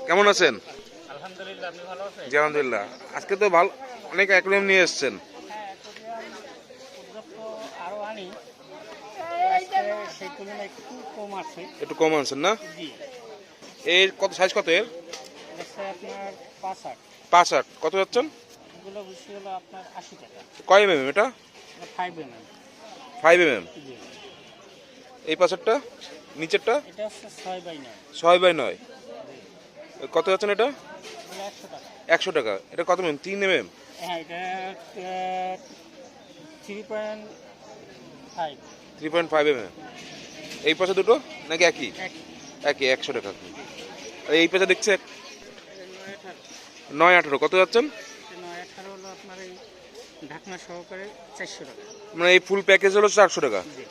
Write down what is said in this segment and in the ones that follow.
কেমন আছেন? আলহামদুলিল্লাহ, আপনি ভালো আছেন? জি আলহামদুলিল্লাহ। আজকে তো ভালো অনেক অ্যাকুয়ারিয়াম নিয়ে এসেছেন। হ্যাঁ, পর্যাপ্ত আরও আনি। আজকে সেই তুলনায় একটু কম আছে। একটু কম আনছেন না? জি, এর কত সাইজ কত এর? হচ্ছে আপনার 5-8। 5-8 কত যাচ্ছেন? এগুলো বেশি হলো আপনার 80 টাকা। কয় এটা? 5 mm। 5 mm। জি, এই পাশেরটা নিচেরটা এটা হচ্ছে 6/9। 6/9 কত যাচ্ছেন এটা? এগুলো 100 টাকা। 100 টাকা। এটা কত mm? 3 mm। হ্যাঁ, এটা 3.5। 3.5 mm। এই পাশে দুটো নাকি একই? এক একই 100 টাকা। আর এই পাশে দেখছি 9/18। 9-18 কত যাচ্ছেন? 9/18 হলো আপনার এই ঢাকনা সহকারে 400 টাকা। মানে এই ফুল প্যাকেজ হলো 400 টাকা। জি,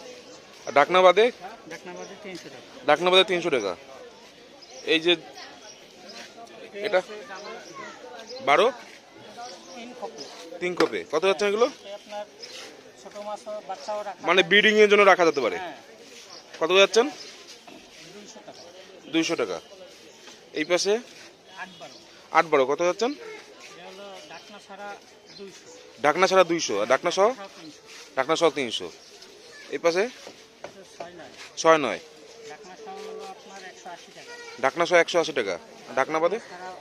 আর ঢাকনা বাদে? ঢাকনা বাদে 300 টাকা। ঢাকনা বাদে 300 টাকা। এই যে এটা 12 3 কপি কত যাচ্ছেন এগুলো? আপনার ছোট মাছ বাচ্চাও রাখা মানে ব্রিডিং এর জন্য রাখা যেতে পারে। হ্যাঁ, কত যাচ্ছেন? 200 টাকা। 200 টাকা। এই পাশে 8-12। 8-12 কত যাচ্ছেন? এটা হলো ঢাকনা ছাড়া 200। ঢাকনা ছাড়া 200 আর ঢাকনা সহ? 300। ঢাকনা সহ 300। এই পাশে এটা 6/9। 6/9 ঢাকনা সহ হলো আপনার 180 টাকা। ঢাকনা সহ 180 টাকা। ঢাকনা বাদে? ছাড়া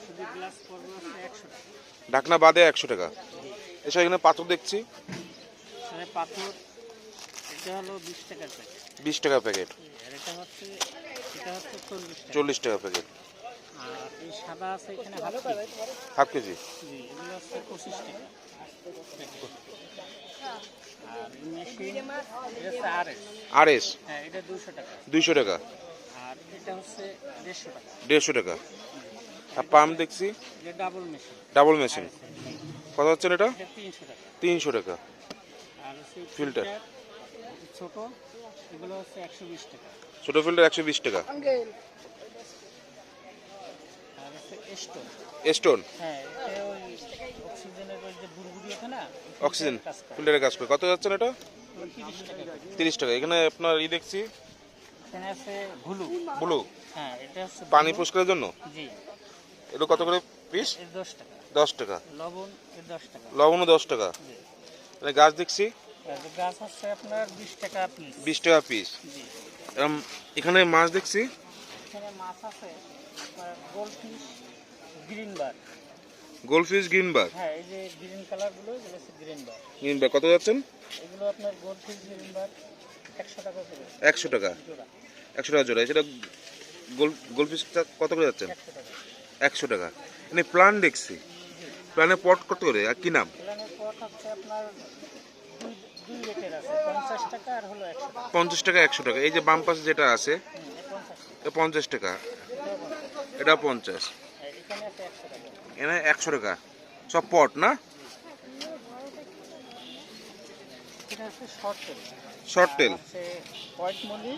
শুধু গ্লাস পড়বে হচ্ছে 100 টাকা। ঢাকনা বাদে 100 টাকা। এছাড়া এখানে পাথর দেখছি এখানে পাথর, এটা হলো 20 টাকার প্যাকেট। 20 টাকা প্যাকেট। আর এটা হচ্ছে 40 টাকা। 40 টাকা প্যাকেট। আর এই সাদা আছে এখানে হাফ কেজি। জি, এগুলো হচ্ছে 25 টাকা। আর মেশিন এটা হচ্ছে আরএস। আরএস হ্যাঁ, এটা 200 টাকা। 200 টাকা। আর এটা হচ্ছে 150 টাকা। 150 টাকা। আর পাম্প দেখছি এটা ডাবল মেশিন। ডাবল মেশিন কত হচ্ছে এটা? এটা 300 টাকা। 300 টাকা। আর হচ্ছে ফিল্টার ছোট, এগুলো হচ্ছে 120 টাকা। ছোট ফিল্টার 120 টাকা। আর হচ্ছে স্টোন। স্টোন হ্যাঁ, এটা ওই অক্সিজেনের ওই যে বুড়বুড়ি ওঠে না, অক্সিজেন কাজ করে। ফিল্টারের কাজ করে। কত যাচ্ছেন এটা? 30 টাকা করে। 30 টাকা। এখানে আপনার দেখছি এখানে আছে ব্লু। ব্লু হ্যাঁ, এটা হচ্ছে পানি blue। পরিষ্কারের জন্য। জি, এটা কত করে পিস? এর 10 টাকা। 10 টাকা। লবণ এর 10 টাকা। লবণও 10 টাকা। জি, এখানে গাছ দেখছি আর যে গাছ হচ্ছে আপনার 20 টাকা পিস। 20 টাকা পিস। জি, এরকম এখানে মাছ দেখছি এখানে মাছ আছে আপনার গোল্ডফিশ, গ্রিন বার। গোল্ডফিশ গ্রিন বার। হ্যাঁ, এই যে গ্রিন কালারগুলো এগুলো হচ্ছে গ্রিন বার। গ্রিন বার কত যাচ্ছেন? এগুলো আপনার গোল্ডফিশ গ্রিন বার 100 টাকা করে 100 টাকা। জোড়া। 100 টাকা জোড়া। সেটা গোল্ডফিশটা কত করে যাচ্ছেন? 100 টাকা। 100 টাকা। এখানে প্লান দেখছি প্লানের পট কত করে আর কি নাম? এখানে পট হচ্ছে আপনার দুই রেটের আছে, 50 টাকা আর হলো 100 টাকা। 50 টাকা 100 টাকা। এই যে বাম পাশে যেটা আছে এ 50 টাকা। এটা 50 টাকা। এটা 50। এখানে আছে 100 টাকা। এখানে 100 টাকা। সব পট না? এটা হচ্ছে শর্ট টেল। Short tail. হচ্ছে হোয়াইট মলি।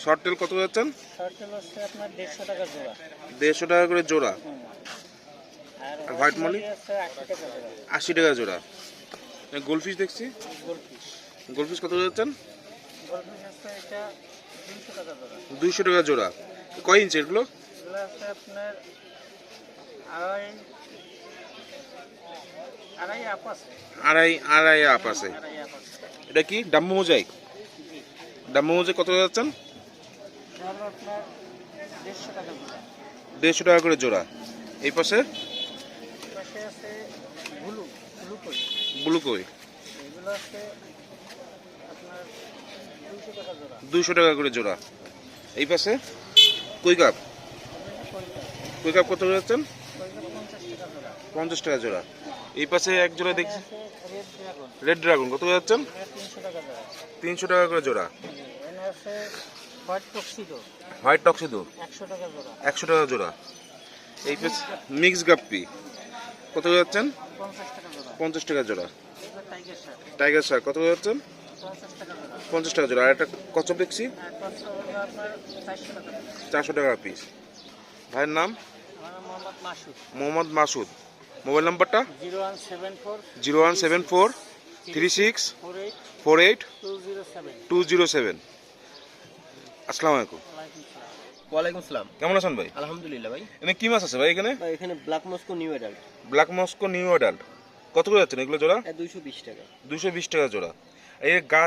শর্ট টেল কত যাচ্ছেন? শর্ট টেল হচ্ছে আপনার 150 টাকা জোড়া। 150 টাকা করে জোড়া। আর আর হোয়াইট মলি হচ্ছে 80 টাকা জোড়া। 80 টাকা জোড়া। গোল্ডফিশ দেখছি গোল্ডফিশ। গোল্ডফিশ কত যাচ্ছেন? গোল্ডফিশ হচ্ছে এটা 200 টাকা জোড়া। 200 টাকা জোড়া। কয় ইঞ্চি এগুলো? এগুলো হচ্ছে আপনার আড়াই আড়াই আপ আছে। আড়াই আপ আছে। আড়াই আপ আছে। এটা কি ডাম্বো মোজাইক? ডাম্বো মোজাইক কত যাচ্ছেন? এটা হলো আপনার 150 টাকা জোড়া। 150 টাকা করে জোড়া। এই পাশে পাশে আছে ব্লু কই। ব্লু কই এগুলো হচ্ছে আপনার 200 টাকা জোড়া। 200 টাকা করে জোড়া। এই পাশে কই কাপ কই কাপ কত যাচ্ছেন? 50 টাকা জোড়া। 50 টাকা জোড়া। এই পাশে এক জোড়া দেখছি রেড ড্রাগন। রেড ড্রাগন কত যাচ্ছেন? 300 টাকা জোড়া। 300 টাকা করে জোড়া। এখানে আছে হোয়াইট টক্সিডো, হোয়াইট টক্সিডো 100 টাকা জোড়া। 100 টাকা জোড়া। এই পাশে মিক্স গাপ্পি কত যাচ্ছেন? 50 টাকা জোড়া। 50 টাকা জোড়া। এটা টাইগার শার্ট, টাইগার শার্ক কত যাচ্ছেন? 50 টাকা জোড়া। 50 টাকা জোড়া। আর একটা কচ্ছপ দেখছি আর কচ্ছপ হলো আপনার 400 টাকা। 400 টাকা পিস। ভাইয়ের নাম? আমার নাম মোহাম্মদ মাসুদ। মোহাম্মদ মাসুদ। মোবাইল নাম্বারটা? 0174 0174 36 48 48 207। 207। আসসালামু আলাইকুম। ওয়ালাইকুম আসসালাম। ওয়ালাইকুম আসসালাম। কেমন আছেন ভাই? আলহামদুলিল্লাহ ভাই। এখানে কি মাছ আছে ভাই? এখানে ভাই এখানে black Moscow new adult black Moscow new adult কত করে যাচ্ছেন এগুলো জোড়া? 220 টাকা। 220 টাকা জোড়া। এই গা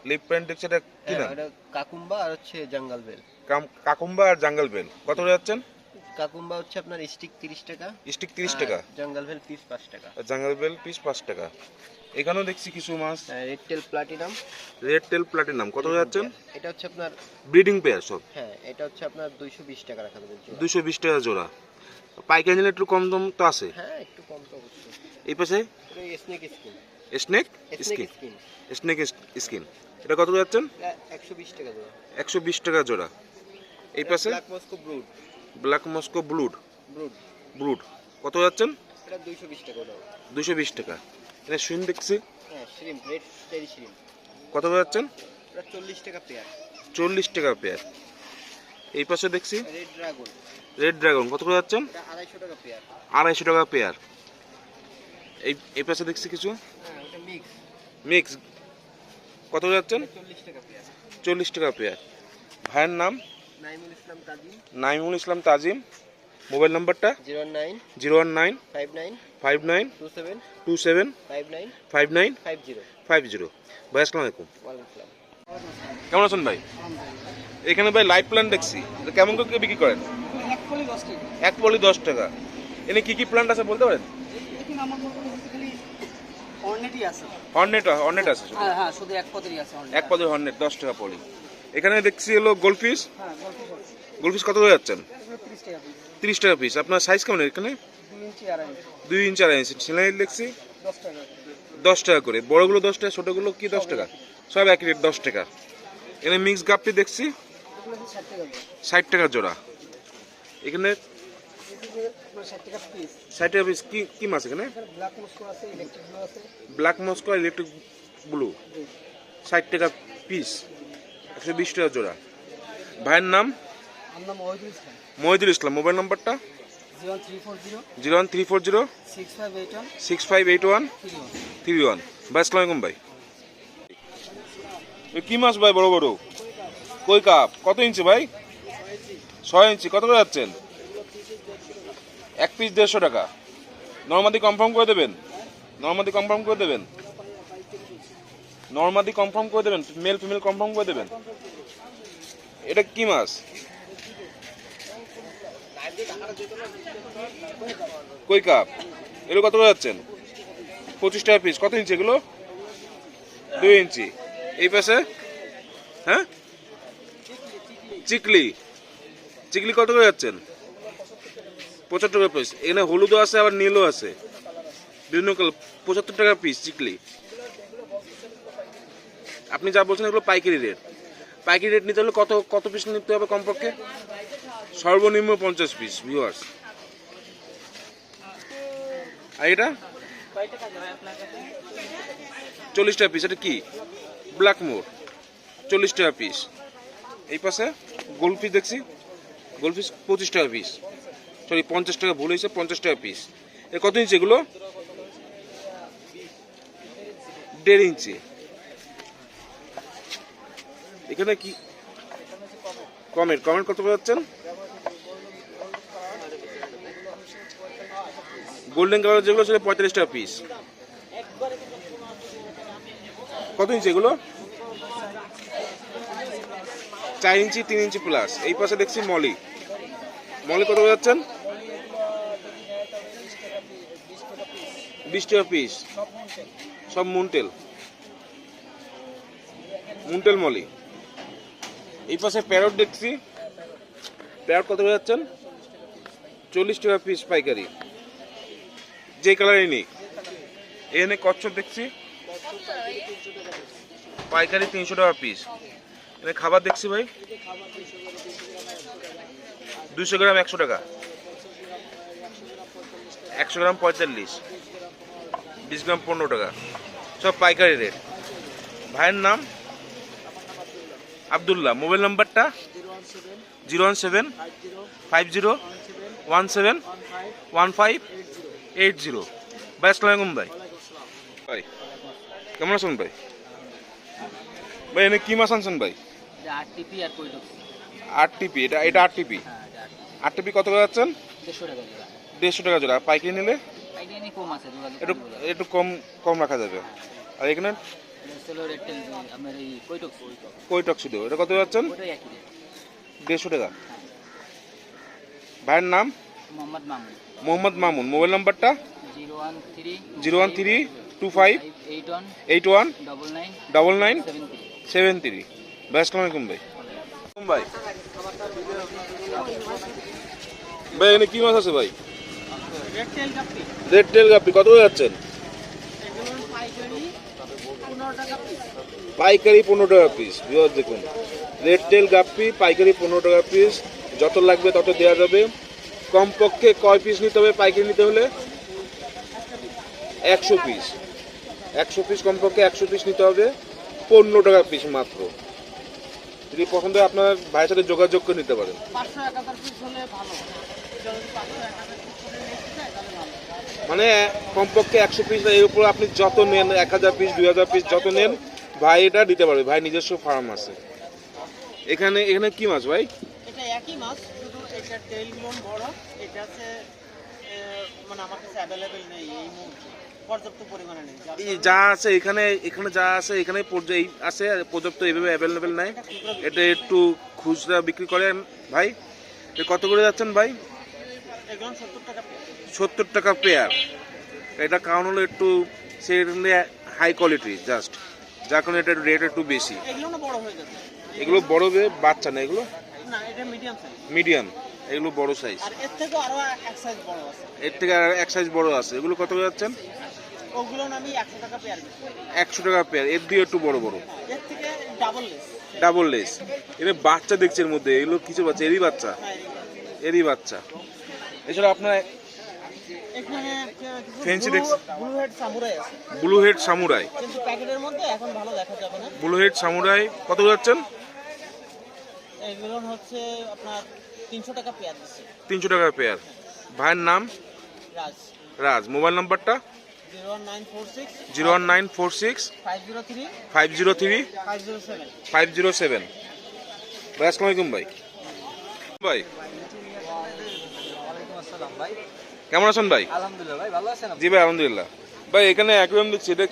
লিপ প্যান্ট দেখছি, এটা কি নাম? এটা কাকুম্বা আর হচ্ছে জাঙ্গাল বেল। কাকুম্বা আর জাঙ্গল বেল কত করে যাচ্ছেন? কাকুম্বা হচ্ছে আপনার স্টিক 30 টাকা, স্টিক 30 টাকা, জাঙ্গাল বেল পিস 5 টাকা। আর জাঙ্গল বেল পিস 5 টাকা। এখানেও দেখছি কিছু মাছ। Red tail platinum. Red tail platinum কত করে যাচ্ছেন? এটা হচ্ছে আপনার ব্রিডিং পেয়ার সব। হ্যাঁ, এটা হচ্ছে আপনার 220 টাকা রাখা যাবে। 220 টাকা জোড়া। পাইকারি নিলে একটু কম দাম তো আছে। হ্যাঁ, একটু কম তো অবশ্যই। এই পাশে এটা snake skin. Snake skin, snake skin এটা কত করে যাচ্ছেন? 120 টাকা জোড়া। 120 টাকা জোড়া। এই পাশে black Moscow brood. Black Moscow blood brood brood কত যাচ্ছেন? এটা 220 টাকা দাও। 220 টাকা। এটা শুন দেখছি হ্যাঁ, শ্রিম্প, রেড টেল শ্রিম্প। কত করে যাচ্ছেন? এটা 40 টাকা পেয়ার। 40 টাকা পেয়ার। এই পাশে দেখছি রেড ড্রাগন। রেড ড্রাগন কত করে যাচ্ছেন? এটা 250 টাকা পেয়ার। 250 টাকা পেয়ার। এই পাশে দেখছি কিছু হ্যাঁ, এটা মিক্স। মিক্স কত করে যাচ্ছেন? 40 টাকা পেয়ার। 40 টাকা পেয়ার। ভাইয়ের নাম? নাইমুল ইসলাম তাজিম। নাইমুল ইসলাম তাজিম। মোবাইল নাম্বারটা? 019 019 59 59 27 27 59 59 50। 50। ভাই আসসালামু আলাইকুম। ওয়ালাইকুম আসসালাম। কেমন আছেন ভাই? এখানে ভাই লাইট প্ল্যান্ট দেখছি, এটা কেমন করে বিক্রি করেন? এক পলি 10 টাকা। এক পলি 10 টাকা। এনে কি কি প্ল্যান্ট আছে বলতে পারেন? এখানে আমার মনে হয় বেসিক্যালি হর্নেটই আছে। হর্নেট আছে শুধু। হ্যাঁ হ্যাঁ, শুধু এক পদেরই আছে হর্নেট। এক পদের হর্নেট 10 টাকা পলি। এখানে দেখছি হলো গোল্ডফিশ। হ্যাঁ, গল্প আছে। গোল্ডফিশ কত করে যাচ্ছেন? এগুলো 30 টাকা পিস। 30 টাকা পিস। আপনার সাইজ কেমন এখানে? 2 ইঞ্চি আর ইঞ্চি 2 ইঞ্চি আর ইঞ্চি। সিলাই দেখছি 10 টাকা। 10 টাকা করে। বড়গুলো 10 টাকা, ছোটগুলো কি 10 টাকা? সব একই রেট 10 টাকা। এখানে মিক্স গাপ্পি দেখছি এগুলো 60 টাকা করে। 60 টাকা জোড়া। এখানে এদিকে আপনার 60 টাকা পিস। 60 টাকা পিস। কি কি মাছ এখানে? এখানে ব্ল্যাক মস্কো আছে, ইলেকট্রিক ব্লু আছে। ব্ল্যাক মস্কো ইলেকট্রিক ব্লু 60 টাকা পিস, 120 টাকা জোড়া। ভাইয়ের নাম? আমার নাম ওয়াহিদুল ইসলাম। মহিদুল ইসলাম। মোবাইল নাম্বারটা? 01340 01340 6581 6581 31। 31। ভাই আসসালামু আলাইকুম ভাই। এ কি মাছ ভাই বড় বড়? কই কাপ কত ইঞ্চি ভাই? 6 ইঞ্চি কত করে যাচ্ছেন? এক পিস 150 টাকা। নরমাদি কনফার্ম করে দেবেন? নরমাদি কনফার্ম করে দেবেন? নরমাদি কনফার্ম করে দেবেন? মেল ফিমেল কনফার্ম করে দেবেন? এটা কি মাছ? কই কাপ এগুলো কত করে যাচ্ছেন? 25 টাকা পিস। কত ইঞ্চি এগুলো? 2 ইঞ্চি। এই পাশে হ্যাঁ চিকলি, চিকলি কত করে যাচ্ছেন? 75 টাকা পিস। এখানে হলুদও আছে আবার নীলও আছে, বিভিন্ন কালার। 75 টাকা পিস চিকলি। আপনি যা বলছেন এগুলো পাইকারি রেট। পাইকারি রেট নিতে হলে কত কত পিস নিতে হবে কমপক্ষে? সর্বনিম্ন 50 পিস ভিউয়ার্স। আর এটা 40 টাকা পিস। এটা কি? ব্ল্যাক মোর 40 টাকা পিস। এই পাশে গোল্ডফিশ দেখছি, গোল্ডফিশ 25 টাকা পিস। সরি 50 টাকা ভুল হয়েছে, 50 টাকা পিস। এ কত ইঞ্চি এগুলো? 1.5 ইঞ্চি। এখানে কি কমেন্ট কমেন্ট কত করে যাচ্ছেন? গোল্ডেন কালার যেগুলো সেটা 45 টাকা পিস। কত ইঞ্চি এগুলো? 4 ইঞ্চি 3 ইঞ্চি প্লাস। এই পাশে দেখছি মলি, মলি কত করে যাচ্ছেন? 20 টাকা পিস। সব মুনটেল, মুনটেল মলি। এই পাশে প্যারট দেখছি, প্যারট কত করে যাচ্ছেন? 40 টাকা পিস পাইকারি, যে কালারই নেই। এখানে কচ্ছপ দেখছি পাইকারি 300 টাকা পিস। এখানে খাবার দেখছি ভাই 200 গ্রাম 100 টাকা, 100 গ্রাম 45, 20 গ্রাম 15 টাকা, সব পাইকারি রেট। ভাইয়ের নাম? আব্দুল্লাহ। মোবাইল নাম্বারটা? 017 50 17 15 80। ভাই আসসালামু আলাইকুম ভাই। ভাই কেমন আছেন ভাই? ভাই এনে কি মাছ আনছেন ভাই? আরটিপি আর কইডক্স। 8 টিপি, এটা 8 টিপি। হ্যাঁ এটা 8 টিপি কত করে যাচ্ছেন? 150 টাকা জোড়া। 150 টাকা জোড়া। পাইকারি নিলে পাইকারি নিয়ে কম আছে, যোগাযোগ একটু করলে বলা যাবে। একটু কম কম রাখা যাবে। আর এখানে এটা হচ্ছে হলো রেড টেল, আপনার এই কৈটক, কই টক্সিডো, এটা কত যাচ্ছেন? ওটাই একই রেট। 150 টাকা। ভাইয়ের নাম? মোহাম্মদ মামুন। মোহাম্মদ মামুন। মোবাইল নাম্বারটা? 013 0132581 99 99 ভাই আসসালামু আলাইকুম ভাই। ভাই ভাই এখানে কি মাছ আছে ভাই? রেড টেল কাপি, রেড টেল গাপ্পি কত করে যাচ্ছেন? এগুলো পাইকারি 15 টাকা পিস। পাইকারি 15 টাকা পিস। ভিউয়ার্স দেখুন, রেড টেল গাপ্পি পাইকারি 15 টাকা পিস। যত লাগবে তত দেওয়া যাবে। কমপক্ষে কয় পিস নিতে হবে পাইকারি নিতে হলে? 100 পিস। 100 পিস, কমপক্ষে 100 পিস নিতে হবে। 15 টাকা পিস মাত্র। যদি পছন্দ হয় আপনার ভাইয়ের সাথে যোগাযোগ করে নিতে পারেন। 571 পিস হলে ভালো, যদি 571 পিস করে নিতে চাই তাহলে ভালো। মানে কমপক্ষে 100 পিস, এর উপর আপনি যত নেন, 1000 পিস 2000 পিস যত নেন, ভাই এটা দিতে পারবে। ভাই নিজস্ব ফার্ম আছে। এখানে এখানে কি মাছ ভাই? এটা একই মাছ, শুধু এটা টেইলগুলো বড়। এটা আছে মানে আমার কাছে অ্যাভেলেবেল নেই এই মুহূর্তে, পর্যাপ্ত পরিমাণে নেই। এই যা আছে এখানে, এখানে যা আছে এখানে পর্যায়ে আছে, পর্যাপ্ত এভাবে অ্যাভেলেবেল নাই। এটা একটু খুচরা বিক্রি করেন ভাই। এটা কত করে যাচ্ছেন ভাই? এগুলো 70 টাকা পিস। 70 টাকা পেয়ার। এটা কারণ হলো একটু সেখানে হাই কোয়ালিটি জাস্ট, যার কারণে এটা রেট একটু বেশি। এগুলো না বড় হয়ে যাচ্ছে। এগুলো বড় বাচ্চা না, এগুলো না, এটা মিডিয়াম সাইজ। মিডিয়াম, এগুলো বড় সাইজ। আর এর থেকেও আরো এক সাইজ বড় আছে। এর থেকে আর এক সাইজ বড় আছে। এগুলো কত করে যাচ্ছেন? ওগুলো আমি 100 টাকা পেয়ার বিক্রি করি। 100 টাকা পেয়ার। এর দিয়ে একটু বড় বড়, এর থেকে ডাবল লেস। Double less. এর বাচ্চা দেখছে এর মধ্যে। এগুলো কিছু বাচ্চা, এরই বাচ্চা, এরই বাচ্চা। এছাড়া আপনার এখানে ফ্যান্সি দেখছি, ব্লু হেড সামুরাই আছে, ব্লু হেড সামুরাই। কিন্তু প্যাকেটের মধ্যে এখন ভালো দেখা যাবে না। ব্লু হেড সামুরাই কত করে যাচ্ছেন? এগুলো হচ্ছে আপনার 300 টাকা পেয়ার দিচ্ছে। 300 টাকা পেয়ার। ভাইয়ের নাম? রাজ। রাজ। মোবাইল নাম্বারটা? 01946 01946 503 503 507। 507। ভাই আসসালামু আলাইকুম ভাই। ভাই ওয়ালাইকুম আসসালাম ভাই। কেমন আছেন ভাই? আলহামদুলিল্লাহ ভাই, ভালো আছেন আপনি? জি ভাই আলহামদুলিল্লাহ। ভাই এখানে অ্যাকুয়ারিয়াম দেখছি, এটা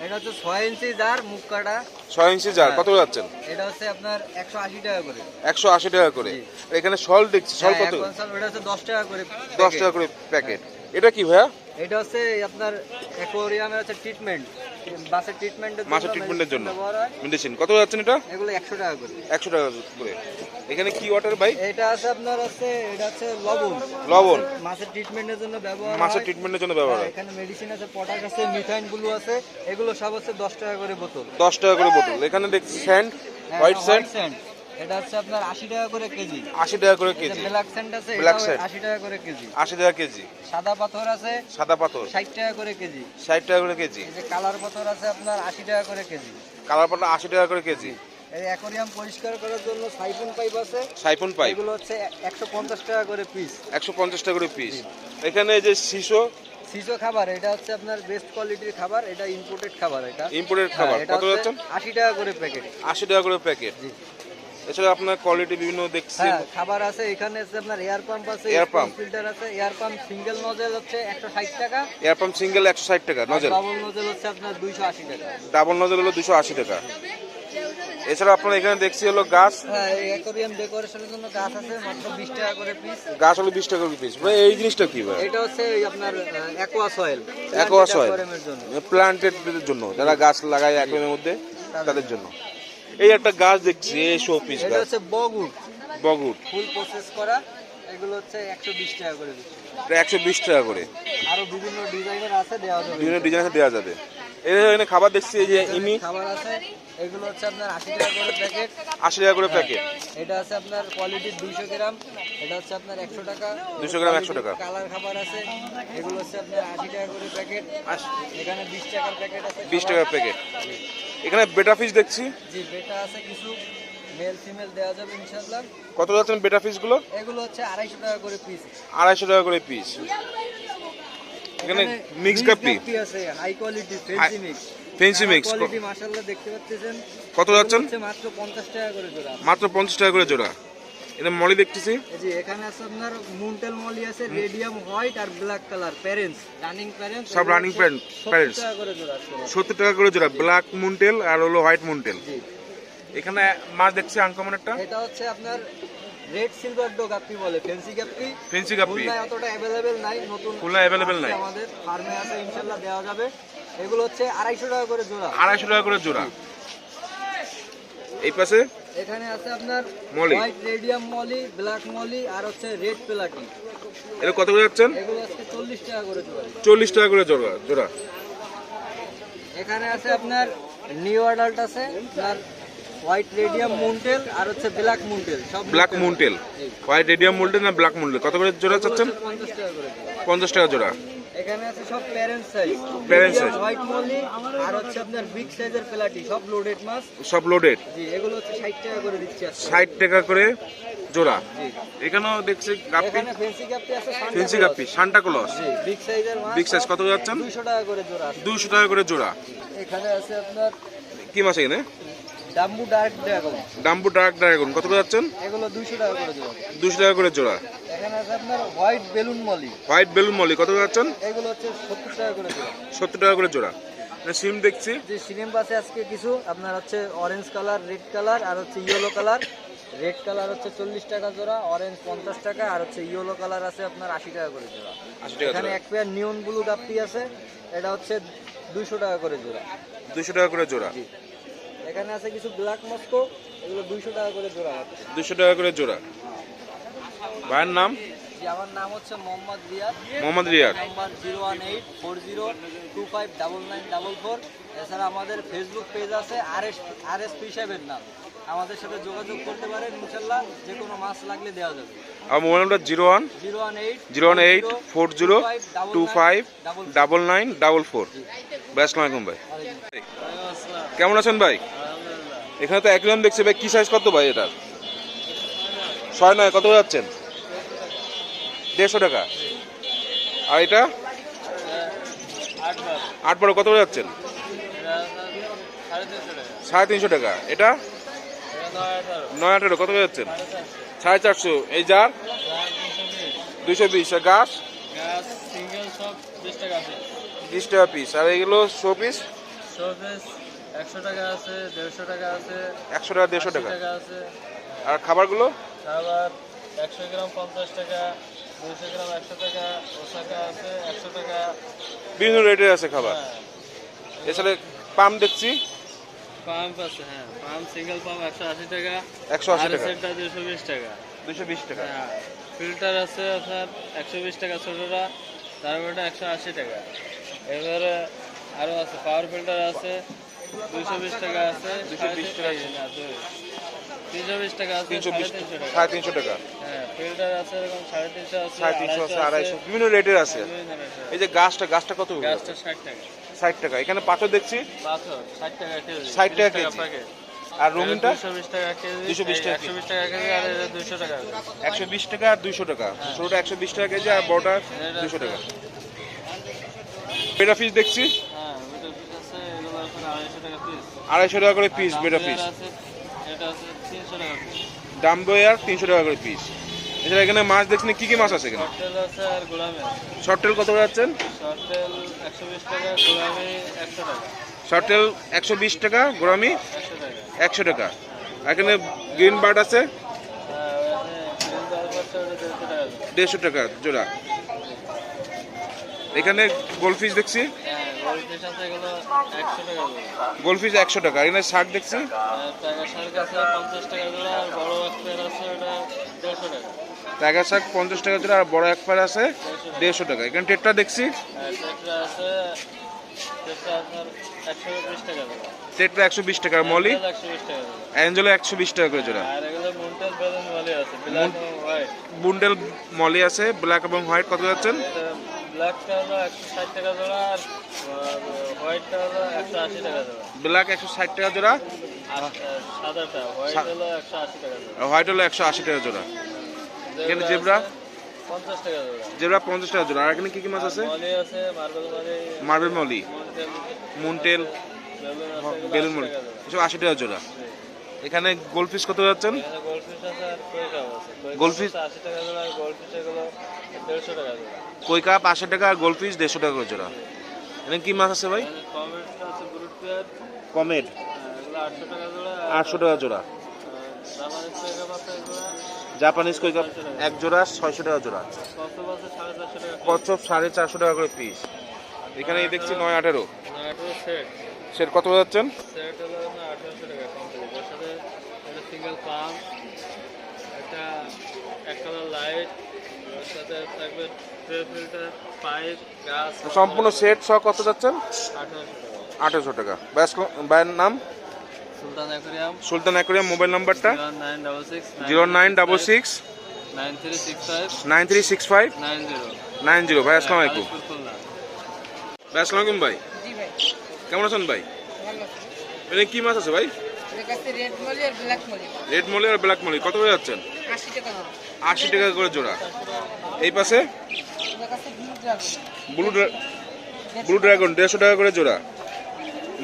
এটা হচ্ছে 6 ইঞ্চি জার, মুখ কাটা। 6 ইঞ্চি জার। কত করে যাচ্ছেন? এটা হচ্ছে আপনার 180 টাকা করে। 180 টাকা করে। এখানে শল দেখছি, শল কত? এটা হচ্ছে 10 টাকা করে। 10 টাকা করে প্যাকেট। এটা কি ভাইয়া? এটা হচ্ছে আপনার অ্যাকোয়ারিয়ামের হচ্ছে ট্রিটমেন্ট, মাছের ট্রিটমেন্টের জন্য, মাছের ট্রিটমেন্টের জন্য ব্যবহার হয়। মেডিসিন। কত যাচ্ছেন এটা? এগুলো 100 টাকা করে। 100 টাকা করে। এখানে কি ওয়াটার ভাই? এটা আছে আপনার আছে, এটা হচ্ছে লবণ। লবণ মাছের ট্রিটমেন্টের জন্য ব্যবহার হয়। মাছের ট্রিটমেন্টের জন্য ব্যবহার হয়। এখানে মেডিসিন আছে, পটাশ আছে, মিথাইন ব্লু আছে। এগুলো সব হচ্ছে 10 টাকা করে বোতল। 10 টাকা করে বোতল। এখানে দেখছি স্যান্ড, হোয়াইট স্যান্ড। এটা হচ্ছে আপনার 80 টাকা করে কেজি। 80 টাকা করে কেজি। ব্ল্যাক স্যান্ড আছে, Black এটাও sand। 80 টাকা করে কেজি। 80 টাকা কেজি। সাদা পাথর আছে, সাদা পাথর 60 টাকা করে কেজি। 60 টাকা করে কেজি। এই যে কালার পাথর আছে আপনার 80 টাকা করে কেজি। কালার পাথর 80 টাকা করে কেজি। এই অ্যাকোয়ারিয়াম পরিষ্কার করার জন্য সাইফন পাইপ আছে, সাইফন পাইপ এগুলো হচ্ছে 150 টাকা করে পিস। 150 টাকা করে পিস। এখানে এই যে শিশো, সিজো খাবার, এটা হচ্ছে আপনার বেস্ট কোয়ালিটির খাবার, এটা ইম্পোর্টেড খাবার। এটা ইম্পোর্টেড খাবার। এটা কত হচ্ছে যাচ্ছেন? 80 টাকা করে প্যাকেট। 80 টাকা করে প্যাকেট। জি। এছাড়া আপনার কোয়ালিটি বিভিন্ন দেখছি। হ্যাঁ, খাবার আছে। এখানে আছে আপনার এয়ার পাম্প আছে, Air pump। ফিল্টার আছে। এয়ার পাম্প সিঙ্গেল নজেল হচ্ছে 160 টাকা, এয়ার পাম্প সিঙ্গেল 160 টাকা নজল। ডাবল নজেল হচ্ছে আপনার 280 টাকা। ডাবল নজল হলো 280 টাকা। এছাড়া আপনার এখানে দেখছি হলো গাছ। হ্যাঁ, এই অ্যাকোয়ারিয়াম ডেকোরেশনের জন্য গাছ আছে, মাত্র 20 টাকা করে পিস। গাছ হলো 20 টাকা করে পিস। ভাই এই জিনিসটা কি ভাই? এটা হচ্ছে এই আপনার অ্যাকোয়া সয়েল। অ্যাকোয়া সয়েল অ্যাকোয়ারিয়ামের জন্য। প্লান্টেডদের জন্য, যারা গাছ লাগায় অ্যাকোয়ারিয়ামের মধ্যে তাদের জন্য। এই একটা গাছ দেখছি, এই শো পিস এটা গাছ, হচ্ছে বগুড়, বগুড়। ফুল প্রসেস করা। এগুলো হচ্ছে 120 টাকা করে বিক্রি। এটা 120 টাকা করে। আরো বিভিন্ন ডিজাইনের আছে, দেওয়া যাবে। বিভিন্ন ডিজাইনে দেওয়া যাবে। এখানে খাবার দেখছি, এই যে ইমি খাবার আছে, এগুলো হচ্ছে আপনার 80 টাকা করে প্যাকেট। 80 টাকা করে প্যাকেট। এটা আছে আপনার কোয়ালিটি 200 গ্রাম, এটা হচ্ছে আপনার 100 টাকা। 200 গ্রাম 100 টাকা। কালার খাবার আছে, এগুলো হচ্ছে আপনার 80 টাকা করে প্যাকেট। এখানে 20 টাকার প্যাকেট আছে, 20 টাকার প্যাকেট। এখানে বেটা ফিশ দেখছি। জি, বেটা আছে কিছু, মেল ফিমেল দেওয়া যাবে ইনশাআল্লাহ। কত যাচ্ছেন বেটা ফিশ গুলো? এগুলো হচ্ছে 250 টাকা করে পিস। 250 টাকা করে পিস। এখানে মিক্স গাপ্পি আছে, high quality fancy mix. Fancy mix quality মাশাআল্লাহ দেখতে পাচ্ছেন। কত যাচ্ছেন? হচ্ছে মাত্র 50 টাকা করে জোড়া। মাত্র 50 টাকা করে জোড়া। এটা মলি দেখতেছি। এই যে এখানে আছে আপনার মুনটেল মলি আছে, রেডিয়াম হোয়াইট আর black colour parents, running parents, সব রানিং প্যারেন্টস। 70 টাকা করে জোড়া আছে। 70 টাকা করে জোড়া, ব্ল্যাক মুনটেল আর হলো হোয়াইট মুনটেল। জি, এখানে মাছ দেখছি আনকমন একটা, এটা হচ্ছে আপনার রেড সিলভার ডগ গাপ্পি বলে, ফেন্সি গাপ্পি। ফেন্সি গাপ্পি। খুলনায় অতটা অ্যাভেলেবেল নাই, নতুন খুলনায় available নাই। আমাদের ফার্মে আছে, ইনশাআল্লাহ দেওয়া যাবে। এগুলো হচ্ছে 250 টাকা করে জোড়া। 250 টাকা করে জোড়া। এই পাশে এখানে আছে আপনার molly. White radium molly, black molly আর হচ্ছে রেড প্লাটি। এটা কত করে যাচ্ছেন? এগুলো আজকে 40 টাকা করে জোড়া। 40 টাকা করে জোড়া জোড়া। এখানে আছে আপনার নিউ অ্যাডাল্ট আছে, আপনার হোয়াইট রেডিয়াম মুনটেল আর হচ্ছে ব্ল্যাক মুনটেল, সব ব্ল্যাক মুনটেল, হোয়াইট রেডিয়াম মুনটেল না ব্ল্যাক মুনটেল, কত করে জোড়া চাচ্ছেন? 50 টাকা করে জোড়া। 50 টাকা জোড়া। এখানে আছে সব parent size, Parent size। White molly আর হচ্ছে আপনার বিগ সাইজের প্লাটি, সব লোডেড মাছ। সব লোডেড। জি, এগুলো হচ্ছে 60 টাকা করে দিচ্ছি আজকে। 60 টাকা করে জোড়া। জি, এখানেও দেখছি গাপ্পি, এখানে ফেন্সি গাপ্পি আছে, ফেন্সি গাপ্পি, সান্টা ক্লজ, জি, বিগ সাইজের মাছ। বিগ সাইজ, কত করে যাচ্ছেন? 200 টাকা করে জোড়া আছে। 200 টাকা করে জোড়া। এখানে আছে আপনার কি মাছ এখানে? ডাম্বু ডার্ক ড্রাগন, ডাম্বু ডার্ক ড্রাগন, কত করে যাচ্ছেন? এগুলো 200 টাকা করে জোড়া। 200 টাকা করে জোড়া। এখানে আছে আপনার white balloon Moli, white balloon Moli, কত করে যাচ্ছেন? এগুলো হচ্ছে 70 টাকা করে জোড়া। 70 টাকা করে জোড়া। সিম দেখছি, যে সিনেম পাশে আজকে কিছু আপনার হচ্ছে অরেঞ্জ কালার, রেড কালার আর হচ্ছে ইয়েলো কালার। রেড কালার হচ্ছে 40 টাকা জোড়া, অরেঞ্জ 50 টাকা আর হচ্ছে ইয়েলো কালার আছে আপনার 80 টাকা করে জোড়া। 80 টাকা এখানে জোড়া। এক পেয়ার নিয়ন ব্লু গাপ্পি আছে, এটা হচ্ছে 200 টাকা করে জোড়া। 200 টাকা করে জোড়া। জি, এখানে আছে কিছু ব্ল্যাক মস্কো, এগুলো 200 টাকা করে জোড়া হচ্ছে। 200 টাকা করে জোড়া। ভাইয়ের নাম? জি, আমার নাম হচ্ছে মোহাম্মদ রিয়াদ। মোহাম্মদ রিয়াদ। নাম্বার 01840259944। এছাড়া আমাদের ফেসবুক পেজ আছে, আরএস সাহেবের নাম। আমাদের সাথে যোগাযোগ করতে পারেন, ইনশাল্লাহ যে কোনো মাছ লাগলে দেওয়া যাবে। আর মোবাইল নাম্বার 01 01840259944। ভাই আসসালামু আলাইকুম ভাই। কেমন আছেন ভাই? এখানে তো একদম দেখছি ভাই, কি সাইজ কত ভাই এটা? 6.9, কত করে যাচ্ছেন? 150 টাকা। আর এটা 8/12, কত করে যাচ্ছেন? 350 টাকা। এটা 9/18, কত করে যাচ্ছেন? 450। এই জার 220। আর গাছ 20 টাকা পিস। আর এগুলো শো পিস 100 টাকা আছে, 150 টাকা আছে, 100 টাকা, 150 টাকা। আছে। আর খাবারগুলো আবার 100 গ্রাম 50 টাকা, 200 গ্রাম 100 টাকা, ওসাকা আছে 100 টাকা। বিভিন্ন রেটের আছে খাবার। এছাড়া পাম দেখছি পাম্প আছে, হ্যাঁ, পাম্প সিঙ্গেল পাম্প 180 টাকা, 180 টাকা, সেটটা 220 টাকা। 220 টাকা। হ্যাঁ, ফিল্টার আছে আপনার 120 টাকা ছোটটা, তারপরটা 180 টাকা। এবারে আরো আছে পাওয়ার ফিল্টার আছে 220 টাকা আছে, 220 টাকা, 320 টাকা আছে, 320, 350 টাকা। 350 টাকা, হ্যাঁ, ফিল্টার আছে এরকম 350 আছে, 350 আছে, 250 250, বিভিন্ন রেটের আছে। এই যে গাছটা কত? গাছটা 60 টাকা। 60 টাকা। এখানে পাথর দেখছি পাথর 60 টাকা কেজি, 60 টাকা 30 কেজি। প্যাকেট। আর রঙিনটা 220 টাকা কেজি, 220 টাকা কেজি। 120 টাকা কেজি আর এটা 200 টাকা। 120 টাকা আর 200 টাকা। ছোটটা 120 টাকা কেজি আর বড়টা 200 টাকা। বেটা ফিশ দেখছি হ্যাঁ, ওটা পিস আছে, এগুলো এখন 250 টাকা পিস। 250 টাকা করে পিস বেটা পিস। আছে, এটা আছে 300 টাকা পিস। ডাম্বোয়ার 300 টাকা করে পিস। এছাড়া এখানে মাছ দেখছি, কি কি মাছ আছে এখানে? শর্টেল আছে আর গোলামি আছে। শর্টেল কত করে যাচ্ছেন? শর্টেল 120 টাকা, গোলামি 100 টাকা। শর্টেল 120 টাকা, গোরামি 100 টাকা। 100 টাকা। আর এখানে গ্রিন বার্ড আছে ওখানে গ্রিন বাল্ব আছে, ওটা 150 টাকা। 150 টাকা জোড়া। এখানে গোলফিশ দেখছি, হ্যাঁ, গোল্ডফিশ আছে, এগুলো 100 টাকা জোড়া। গোলফিশ 100 টাকা। এখানে শার্ক দেখছি, টাইগার শার্ক আছে 50 টাকা জোড়া, আর বড় একটা আছে ওটা 150 টাকা। টাইগার শার্ক 50 টাকা জোড়া, আর বড় এক পার আছে 150 টাকা। এখানে টেট্রা দেখছি, আর টেট্রা আছে, টেট্রা আপনার 120 টাকা জোড়া। টেট্রা 120 টাকা। মলি 120 টাকা জোড়া। অ্যাঞ্জেলো 120 টাকা করে জোড়া। আর এগুলো মুন্টাল বেলুন মলি আছে, ব্ল্যাক এবং হোয়াইট। বুন্ডেল মলি আছে, ব্ল্যাক এবং হোয়াইট, কত যাচ্ছেন? এটা ব্ল্যাকটা হলো 160 টাকা জোড়া, আর হোয়াইটটা হলো 180 টাকা জোড়া। ব্ল্যাক 160 টাকা জোড়া, আর সাদাটা হোয়াইট হলো 180 টাকা জোড়া। আর হোয়াইট হলো 180 টাকা জোড়া। এখানে জেব্রা 50 টাকা জোড়া। জেব্রা 50 টাকা জোড়া। আর এখানে কি কি মাছ আছে? মলি আছে, marble molly, marble molly, moontail moontail, balloon আছে, এগুলো বেলুন 80 মলি, টাকা জোড়া। এসব 80 টাকা জোড়া। এখানে গোল্ডফিশ কত যাচ্ছেন? এখানে গোল্ডফিশ আছে আর কই কাপ আছে। গোল্ডফিশ 80 টাকা জোড়া আর গোল্ডফিশ এগুলো 150 টাকা জোড়া। কই কাপ 80 টাকা আর গোল্ডফিশ 150 টাকা করে জোড়া। এখানে কি মাছ আছে ভাই? এখানে কমেটটা আছে ব্রুট পেয়ার, কমেট এগুলো 800 টাকা জোড়া। 800 টাকা জোড়া। জাপানিজ কই কাপ আছে এগুলো জাপানিজ কই কাপ এক জোড়া 600 টাকা জোড়া। কচ্ছপ আছে 450 টাকা। কচ্ছপ 450 টাকা করে পিস। এখানে এই দেখছি 918 নাটো সেট। সেট কত যাচ্ছেন? সেট হলো না 1800 টাকা কমপ্লিট। এর সাথে একটা সিঙ্গেল পাম্প, একটা এক কালার লাইট, এর সাথে থাকবে স্প্রে ফিল্টার, পাইপ, গ্যাস। সম্পূর্ণ সেট সহ কত যাচ্ছেন? 1800 টাকা। 1800 টাকা। ভাইয়ের নাম? সুলতান অ্যাকুরিয়াম। সুলতান অ্যাকুরিয়াম। মোবাইল নাম্বারটা? 0966 0966 9365 9365 90। 90। ভাই আসসালামু আলাইকুম। খুলনা। ভাই আসসালামু আলাইকুম ভাই। জি ভাই, কেমন আছেন ভাই? ভালো আছে। এখানে কি মাছ আছে ভাই? এর কাছে রেড মলি আর ব্ল্যাক মলি রেড মলি আর ব্ল্যাক মলি কত করে যাচ্ছেন? 80 টাকা জোড়া। 80 টাকা করে জোড়া। এই পাশে এর কাছে ব্লু ড্রাগন ব্লু ড্রাগন 150 টাকা করে জোড়া।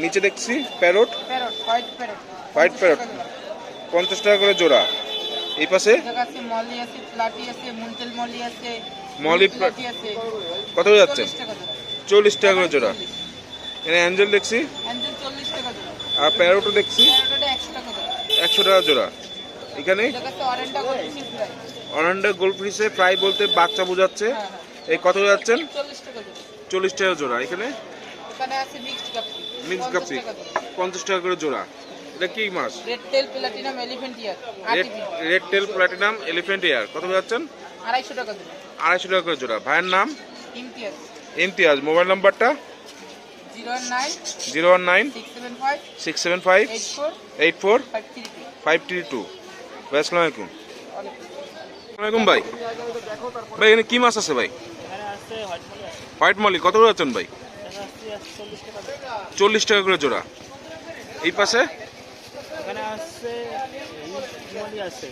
নিচে দেখছি parrot, parrot, white parrot, white parrot 50 টাকা করে জোড়া। এই পাশে এর কাছে মলি আছে, প্লাটি আছে, মুন্টেল মলি আছে, মলি প্লাটি আছে। কত করে যাচ্ছেন? 40 টাকা জোড়া। 40 টাকা করে জোড়া। এখানে অ্যাঞ্জেল দেখছি অ্যাঞ্জেল 40 টাকা জোড়া। আর প্যারটও দেখছি প্যারটটা 100 টাকা জোড়া। 100 টাকা জোড়া। এখানে এর কাছে অরেন্ডা গোল্ডফিশ ফ্রাই। অনান্ডা গোল্ডফিশে ফ্রাই বলতে বাচ্চা বোঝাচ্ছে। হ্যাঁ, এই কত করে যাচ্ছেন? 40 টাকা জোড়া। 40 টাকা জোড়া। এখানে এখানে আছে মিক্সড কাপি। মিক্স গাপি 50 টাকা করে জোড়া। এটা কি মাছ? Red tail platinum elephant ear red tail platinum elephant ear কত করে যাচ্ছেন? 250 টাকা জোড়া। 250 টাকা করে জোড়া। ভাইয়ের নাম? ইমতিয়াজ ইমতিয়াজ। মোবাইল নাম্বারটা? 09 019 675 675 84 84 532। 532। ভাই আসসালামু আলাইকুম। আসসালামু আলাইকুম ভাই। ভাই এখানে কি মাছ আছে ভাই? এখানে আছে হোয়াইট মলি আছে। হোয়াইট মলি কত করে যাচ্ছেন ভাই? এখানে আছে 40 টাকা জোড়া। 40 টাকা করে জোড়া। এই পাশে এখানে আছে মলি আছে।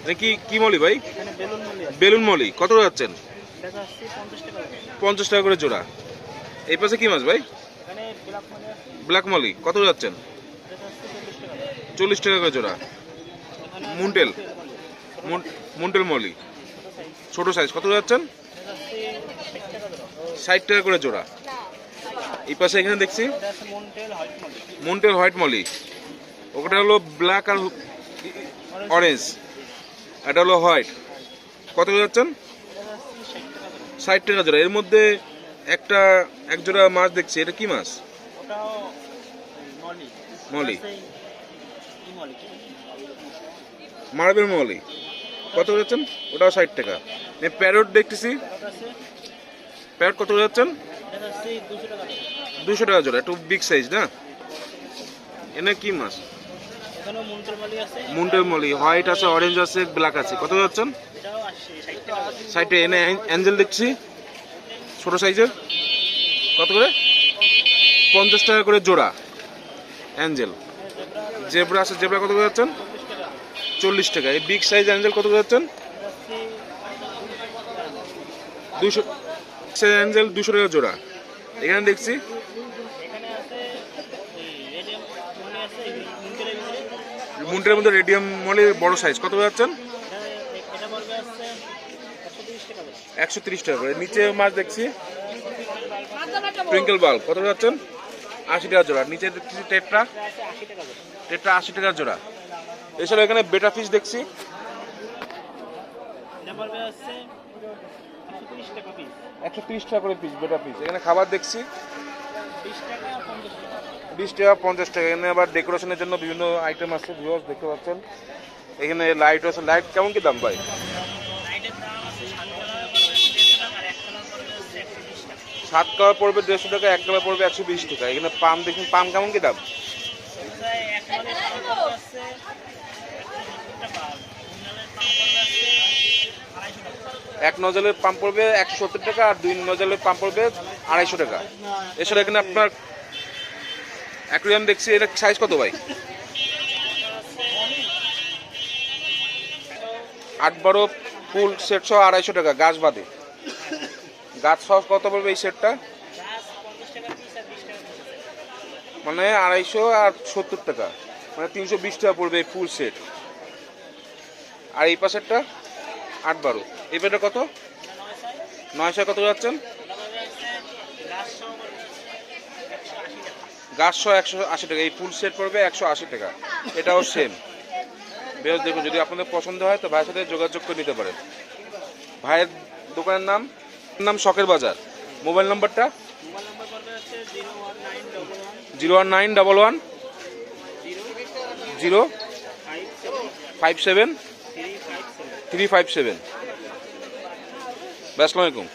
এটা কি মলি ভাই? এখানে বেলুন মলি আছে। বেলুন মলি কত করে যাচ্ছেন? এটা আছে 50 টাকা জোড়া। 50 টাকা করে জোড়া। এই পাশে কি মাছ ভাই? এখানে ব্ল্যাক মলি আছে। ব্ল্যাক মলি কত করে যাচ্ছেন? এটা আছে 40 টাকা জোড়া। 40 টাকা করে জোড়া। এখানে মুন্টেল মুন্টেল মলি ছোট সাইজ কত করে যাচ্ছেন? এটা আছে 60 টাকা জোড়া। 60 টাকা করে জোড়া। এই পাশে এখানে দেখছি এটা আছে moontail white molly. Moontail white molly. ওটা হলো ব্ল্যাক আর অরেঞ্জ, এটা হলো হোয়াইট। কত করে যাচ্ছেন? এটা আছে 60 টাকা জোড়া। 60 টাকা জোড়া। এর মধ্যে এক জোড়া মাছ দেখছি, এটা কি মাছ? ওটাও মলি। মলি এটা আছে ই মলি। মার্বেল মলি কত করে যাচ্ছেন? ওটাও 60 টাকা। প্যারট দেখতেছি, ওটা আছে প্যারট কত করে যাচ্ছেন? এটা আছে 200 টাকা জোড়া। 200 টাকা জোড়া, একটু বিগ সাইজ না? এনে কি মাছ? এখানেও মুন্টেল মলি আছে। মুন্টেল মলি হোয়াইট আছে, অরেঞ্জ আছে, ব্ল্যাক আছে। কত যাচ্ছেন? এটাও 60 টাকা জোড়া। সাইডে এনে অ্যাঞ্জেল দেখছি ছোট সাইজের কত করে? 50 টাকা করে জোড়া অ্যাঞ্জেল। জেব্রা আছে, জেব্রা কত করে যাচ্ছেন? 40 টাকা। এই বিগ সাইজ অ্যাঞ্জেল কত করে যাচ্ছেন? 200 সাইজ অ্যাঞ্জেল 200 টাকা জোড়া। এখানে দেখছি এখানে আছে রেডিয়াম মলি আছে, মুন্টেলের ভিতরে। মুন্টের মধ্যে রেডিয়াম মলির বড় সাইজ কত করে যাচ্ছেন? এটা পড়বে আছে 130 টাকা জোড়া। 130 টাকা করে। নিচে মাছ দেখছি টুইঙ্কেল বাল্ব কত করে যাচ্ছেন? 80 টাকা জোড়া। নিচে দেখছি টেট্রা, এটা আছে 80 টাকা জোড়া। টেট্রা 80 টাকা জোড়া। এছাড়া এখানে বেটা ফিশ দেখছি এটা পড়বে আছে 130 টাকা পিস। 130 টাকা করে পিস বেটা পিস। এখানে খাবার দেখছি 20 টাকা 50 টাকা। 20 টাকা 50 টাকা। এখানে আবার ডেকোরেশনের জন্য বিভিন্ন আইটেম আছে, ভিউয়ার্স দেখতে পাচ্ছেন। এখানে লাইট আছে। লাইট কেমন কি দাম ভাই? লাইটের দাম আছে 7 টাকা, 150 টাকা আর 1 কালার পড়বে আছে 120 টাকা। 7 কালার পড়বে 150 টাকা, 1 কালার পড়বে 120 টাকা। এখানে পাম দেখুন, পাম কেমন কি দাম? এটা এক মলের দাম পড়বে আছে 170 টাকা। মুন্টেলের দাম পড়বে আছে 250 টাকা। এক নজলের পাম্প পড়বে 170 টাকা আর 2 নজলের পাম্প পড়বে 250 টাকা। এছাড়া এখানে আপনার অ্যাকুরিয়াম দেখছি, এটা সাইজ কত ভাই? 8-12 ফুল সেট সহ 250 টাকা গাছ বাদে। গাছ সহ কত পড়বে এই সেটটা? গাছ 50 টাকা পিস আর 20 টাকা পিস আছে। মানে 250 আর 70 টাকা, মানে 320 টাকা পড়বে এই ফুল সেট। আর এই পাশেরটা 8-12, এই পেটা কত? 900 কত যাচ্ছেন? গাছ 180 টাকা, এই ফুল সেট পড়বে 180 টাকা। এটাও সেম। বেশ দেখুন, যদি আপনাদের পছন্দ হয় তো ভাইয়ের সাথে যোগাযোগ করে নিতে পারেন। ভাইয়ের দোকানের নাম শখের বাজার। মোবাইল নাম্বারটা মোবাইল নাম্বার পড়বে হচ্ছে 01911 0 57 357। আসসালামু আলাইকুম।